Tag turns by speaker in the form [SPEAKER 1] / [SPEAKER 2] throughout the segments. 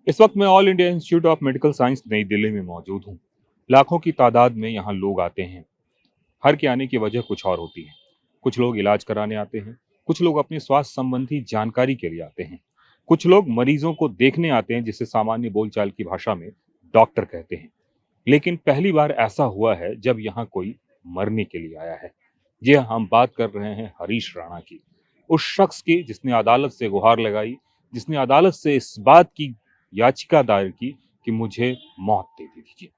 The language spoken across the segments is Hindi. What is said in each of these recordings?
[SPEAKER 1] इस वक्त मैं all India institute of medical science नई दिल्ली में मौजूद हूँ। लाखों की तादाद में यहाँ लोग आते हैं। हर के आने की वजह कुछ और होती है। कुछ लोग इलाज कराने आते हैं, कुछ लोग अपने स्वास्थ्य संबंधी जानकारी के लिए आते हैं, कुछ लोग मरीजों को देखने आते हैं, जिसे सामान्य बोलचाल की भाषा में डॉक्टर कहते हैं। लेकिन पहली बार ऐसा हुआ है जब यहाँ कोई मरने के लिए आया है। जी हाँ, हम बात कर रहे हैं हरीश राणा की, उस शख्स की जिसने अदालत से गुहार लगाई, जिसने अदालत से इस बात की याचिका दायर की कि मुझे मौत दे दीजिए।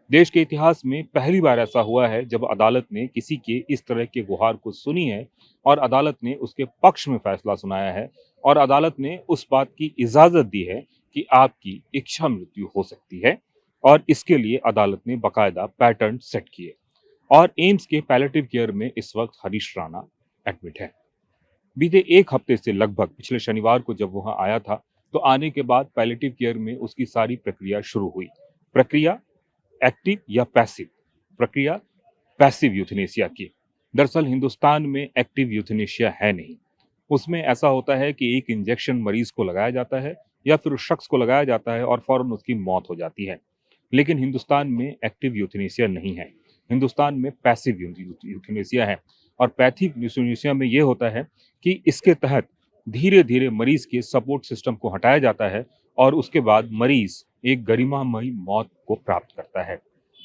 [SPEAKER 1] देश के इतिहास में पहली बार ऐसा हुआ है जब अदालत ने किसी के इस तरह के गुहार को सुनी है और अदालत ने उसके पक्ष में फैसला सुनाया है और अदालत ने उस बात की इजाजत दी है कि आपकी इच्छा मृत्यु हो सकती है और इसके लिए अदालत ने बाकायदा पैटर्न सेट किए। और एम्स के पैलेटिव केयर में इस वक्त हरीश राणा एडमिट है। बीते एक हफ्ते से लगभग पिछले शनिवार को जब वहां आया था, तो आने के बाद पैलेटिव केयर में उसकी सारी प्रक्रिया शुरू हुई। प्रक्रिया एक्टिव या पैसिव, प्रक्रिया पैसिव यूथनेशिया की। दरअसल हिंदुस्तान में एक्टिव यूथनेशिया है नहीं। उसमें ऐसा होता है कि एक इंजेक्शन मरीज को लगाया जाता है या फिर उस शख्स को लगाया जाता है और फौरन उसकी मौत हो जाती है। लेकिन हिंदुस्तान में एक्टिव यूथनेशिया नहीं है। हिंदुस्तान में पैसिव यूथनेशिया है। और पैसिव यूथनेशिया में ये होता है कि इसके तहत धीरे धीरे मरीज के सपोर्ट सिस्टम को हटाया जाता है और उसके बाद मरीज एक गरिमामयी मौत को प्राप्त करता है।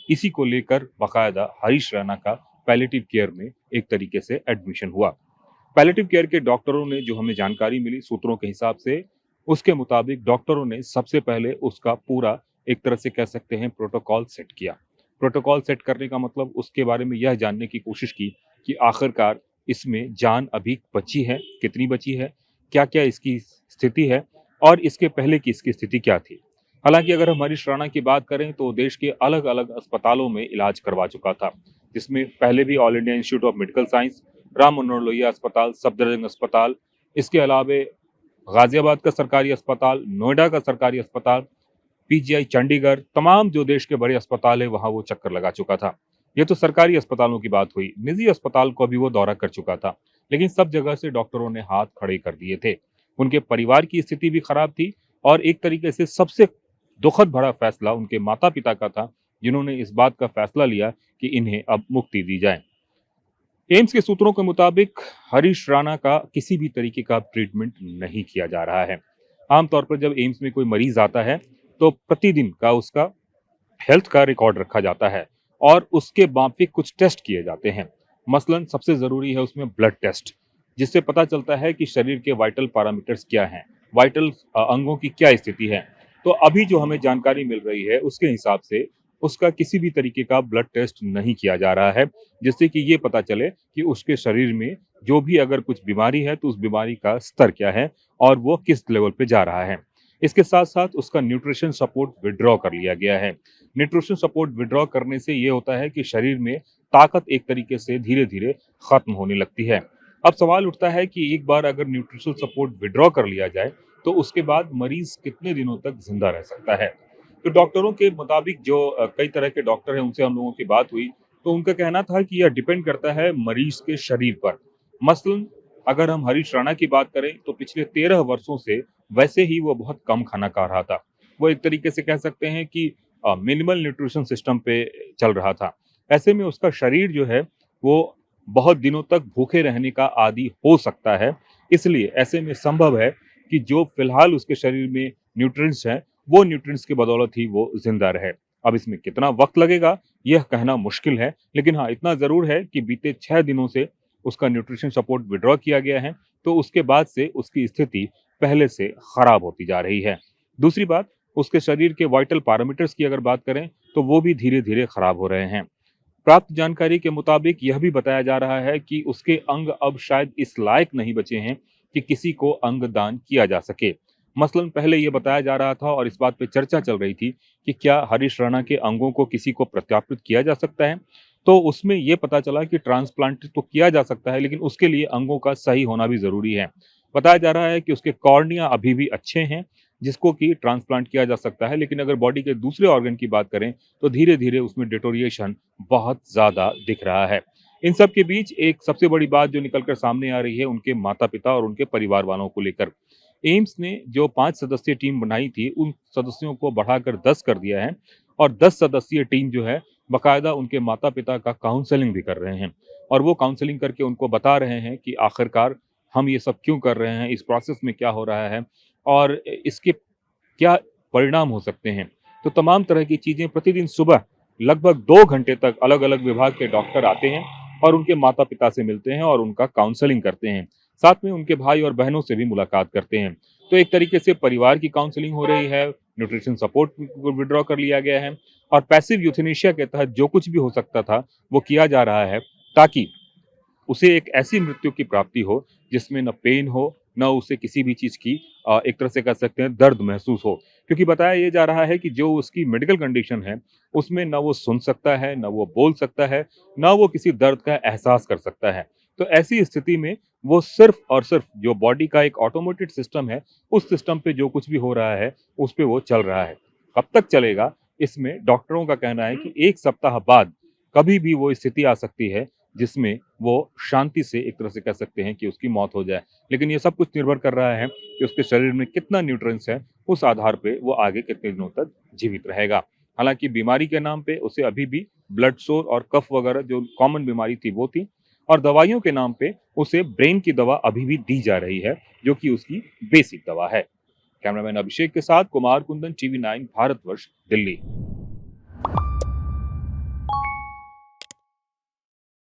[SPEAKER 1] इसी को लेकर बाकायदा हरीश राणा का पैलेटिव केयर में एक तरीके से एडमिशन हुआ। पैलेटिव केयर के डॉक्टरों ने, जो हमें जानकारी मिली सूत्रों के हिसाब से, उसके मुताबिक डॉक्टरों ने सबसे पहले उसका पूरा, एक तरह से कह सकते हैं, प्रोटोकॉल सेट किया। प्रोटोकॉल सेट करने का मतलब उसके बारे में यह जानने की कोशिश की कि आखिरकार इसमें जान अभी बची है, कितनी बची है, क्या क्या इसकी स्थिति है और इसके पहले की इसकी स्थिति क्या थी। हालांकि अगर हम हरीश राणा की बात करें तो देश के अलग अलग अस्पतालों में इलाज करवा चुका था, जिसमें पहले भी all India institute of medical science, Ram Manohar Lohia अस्पताल, सफदरजंग अस्पताल, इसके अलावे गाजियाबाद का सरकारी अस्पताल, नोएडा का सरकारी अस्पताल, पीजीआई चंडीगढ़, तमाम जो देश के बड़े अस्पताल है वहां वो चक्कर लगा चुका था। ये तो सरकारी अस्पतालों की बात हुई। निजी अस्पताल को भी वो दौरा कर चुका था, लेकिन सब जगह से डॉक्टरों ने हाथ खड़े कर दिए थे। उनके परिवार की स्थिति भी खराब थी और एक तरीके से सबसे दुखद भरा फैसला उनके माता पिता का था, जिन्होंने इस बात का फैसला लिया कि इन्हें अब मुक्ति दी जाए। एम्स के सूत्रों के मुताबिक हरीश राणा का किसी भी तरीके का ट्रीटमेंट नहीं किया जा रहा है। आमतौर पर जब एम्स में कोई मरीज आता है तो प्रतिदिन का उसका हेल्थ का रिकॉर्ड रखा जाता है और उसके माफिक कुछ टेस्ट किए जाते हैं। मसलन सबसे जरूरी है उसमें ब्लड टेस्ट, जिससे पता चलता है कि शरीर के वाइटल पैरामीटर्स क्या हैं, वाइटल अंगों की क्या स्थिति है। तो अभी जो हमें जानकारी मिल रही है उसके हिसाब से उसका किसी भी तरीके का ब्लड टेस्ट नहीं किया जा रहा है, जिससे कि ये पता चले कि उसके शरीर में जो भी अगर कुछ बीमारी है तो उस बीमारी का स्तर क्या है और वो किस लेवल पे जा रहा है। इसके साथ साथ उसका न्यूट्रिशन सपोर्ट विड्रॉ कर लिया गया है। न्यूट्रिशन सपोर्ट विड्रॉ करने से ये होता है कि शरीर में ताकत एक तरीके से धीरे धीरे खत्म होने लगती है। अब सवाल उठता है कि एक बार अगर न्यूट्रिशन सपोर्ट विड्रॉ कर लिया जाए तो उसके बाद मरीज कितने दिनों तक जिंदा रह सकता है। तो डॉक्टरों के मुताबिक, जो कई तरह के डॉक्टर हैं उनसे हम लोगों की बात हुई, तो उनका कहना था कि यह डिपेंड करता है मरीज के शरीर पर। मसलन अगर हम हरीश राणा की बात करें तो पिछले 13 वर्षों से वैसे ही वो बहुत कम खाना खा रहा था। वो एक तरीके से कह सकते हैं कि मिनिमल न्यूट्रिशन सिस्टम पे चल रहा था। ऐसे में उसका शरीर जो है वो बहुत दिनों तक भूखे रहने का आदी हो सकता है। इसलिए ऐसे में संभव है कि जो फिलहाल उसके शरीर में न्यूट्रिएंट्स हैं, वो न्यूट्रिएंट्स की बदौलत ही वो जिंदा रहे। अब इसमें कितना वक्त लगेगा यह कहना मुश्किल है, लेकिन हाँ, इतना जरूर है कि बीते 6 दिनों से उसका न्यूट्रिशन सपोर्ट विड्रॉ किया गया है, तो उसके बाद से उसकी स्थिति पहले से खराब होती जा रही है। दूसरी बात, उसके शरीर के वाइटल पैरामीटर्स की अगर बात करें तो वो भी धीरे धीरे खराब हो रहे हैं। प्राप्त जानकारी के मुताबिक यह भी बताया जा रहा है कि उसके अंग अब शायद इस लायक नहीं बचे हैं कि किसी को अंग दान किया जा सके। मसलन पहले यह बताया जा रहा था और इस बात पे चर्चा चल रही थी कि क्या हरीश राणा के अंगों को किसी को प्रत्यार्पित किया जा सकता है। तो उसमें यह पता चला कि ट्रांसप्लांट तो किया जा सकता है, लेकिन उसके लिए अंगों का सही होना भी जरूरी है। बताया जा रहा है कि उसके कॉर्निया अभी भी अच्छे हैं, जिसको कि ट्रांसप्लांट किया जा सकता है, लेकिन अगर बॉडी के दूसरे ऑर्गन की बात करें तो धीरे धीरे उसमें डिटोरिएशन बहुत ज्यादा दिख रहा है। इन सब के बीच एक सबसे बड़ी बात जो निकलकर सामने आ रही है उनके माता पिता और उनके परिवार वालों को लेकर। एम्स ने जो 5 सदस्यीय टीम बनाई थी, उन सदस्यों को बढ़ाकर 10 कर दिया है और 10 सदस्यीय टीम जो है, बाकायदा उनके माता-पिता का काउंसलिंग भी कर रहे हैं और वो काउंसलिंग करके उनको बता रहे हैं कि आखिरकार हम ये सब क्यों कर रहे हैं, इस प्रोसेस में क्या हो रहा है और इसके क्या परिणाम हो सकते हैं। तो तमाम तरह की चीज़ें प्रतिदिन सुबह लगभग 2 घंटे तक अलग-अलग विभाग के डॉक्टर आते हैं और उनके माता-पिता से मिलते हैं और उनका काउंसलिंग करते हैं। साथ में उनके भाई और बहनों से भी मुलाकात करते हैं। तो एक तरीके से परिवार की काउंसलिंग हो रही है, न्यूट्रिशन सपोर्ट को विथड्रॉ कर लिया गया है और पैसिव यूथनेशिया के तहत जो कुछ भी हो सकता था, वो किया जा रहा है ताकि उसे एक ऐसी मृत्यु की प्राप्ति हो जिसमें न पेन हो, न उसे किसी भी चीज़ की एक तरह से कह सकते हैं दर्द महसूस हो। क्योंकि बताया ये जा रहा है कि जो उसकी मेडिकल कंडीशन है, उसमें ना वो सुन सकता है, ना वो बोल सकता है, ना वो किसी दर्द का एहसास कर सकता है। तो ऐसी स्थिति में वो सिर्फ़ और सिर्फ़ जो बॉडी का एक ऑटोमेटेड सिस्टम है, उस सिस्टम पे जो कुछ भी हो रहा है, उस पे वो चल रहा है। कब तक चलेगा? इसमें डॉक्टरों का कहना है कि 1 सप्ताह बाद कभी भी वो स्थिति आ सकती है जिसमें वो शांति से एक तरह से कह सकते हैं कि उसकी मौत हो जाए। लेकिन ये सब कुछ निर्भर कर रहा है कि उसके शरीर में कितना न्यूट्रिएंट्स है, उस आधार पे वो आगे कितने दिनों तक जीवित रहेगा। हालाँकि बीमारी के नाम पे उसे अभी भी ब्लड सोर और कफ वगैरह जो कॉमन बीमारी थी वो थी और दवाइयों के नाम पे उसे ब्रेन की दवा अभी भी दी जा रही है, जो कि उसकी बेसिक दवा है। कैमरामैन अभिषेक के साथ कुमार कुंदन, टीवी 9 भारतवर्ष, दिल्ली।